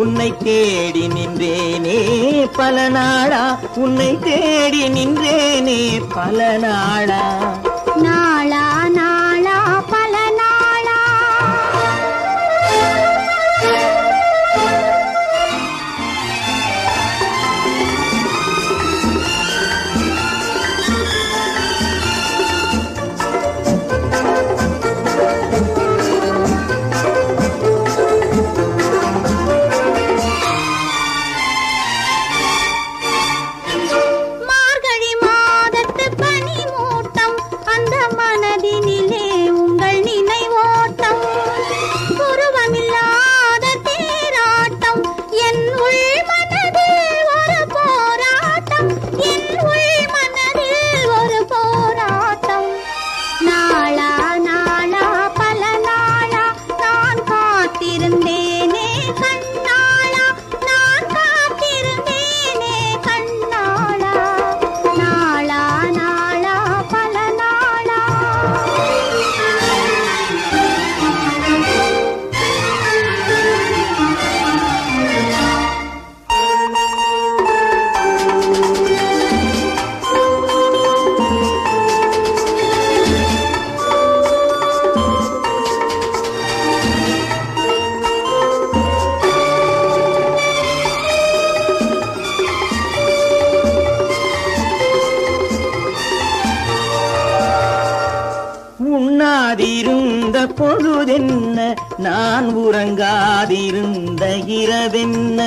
உன்னை தேடி நின்றேனே பல நாளா, உன்னை தேடி நின்றேனே பல நாளா. நாளா நாளா பல நாளா. உண்ணாதிருந்த பொழுதென்ன, நான் உறங்காதிருந்த இரவென்ன,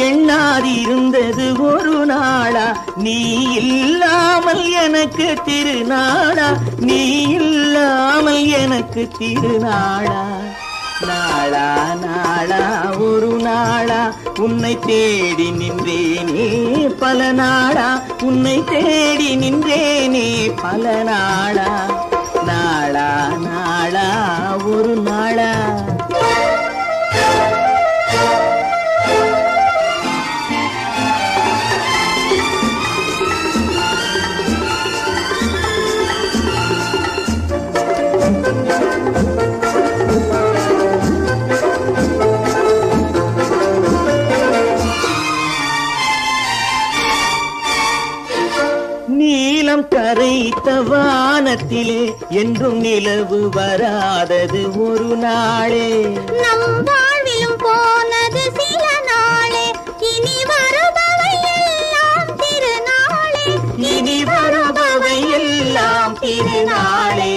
எண்ணாதிருந்தது ஒரு நாளா, நீ இல்லாமல் எனக்கு திருநாளா, நீ இல்லாமல் எனக்கு திருநாளா. நாளா நாளா ஒரு நாளா, உன்னை தேடி நின்றேனே பல நாளா, உன்னை தேடி நின்றேனே பல நாளா. நாளா நாளா ஒரு நாளா. நீலம் கரைத்த வானத்திலே என்றும் நிலவு வராதது ஒரு நாளே, நம் வாழ்விலும் போனது சில நாளே, இனி வருபவை எல்லாம் திருநாளே, இனி வருபவை எல்லாம் திருநாளே.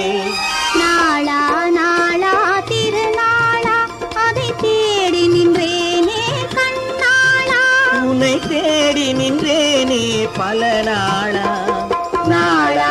நாளா நாளா திருநாளா, அதை தேடி நின்றேனே கண்ணாளா, உன்னை தேடி நின்றேனே பல நாளா. நாளா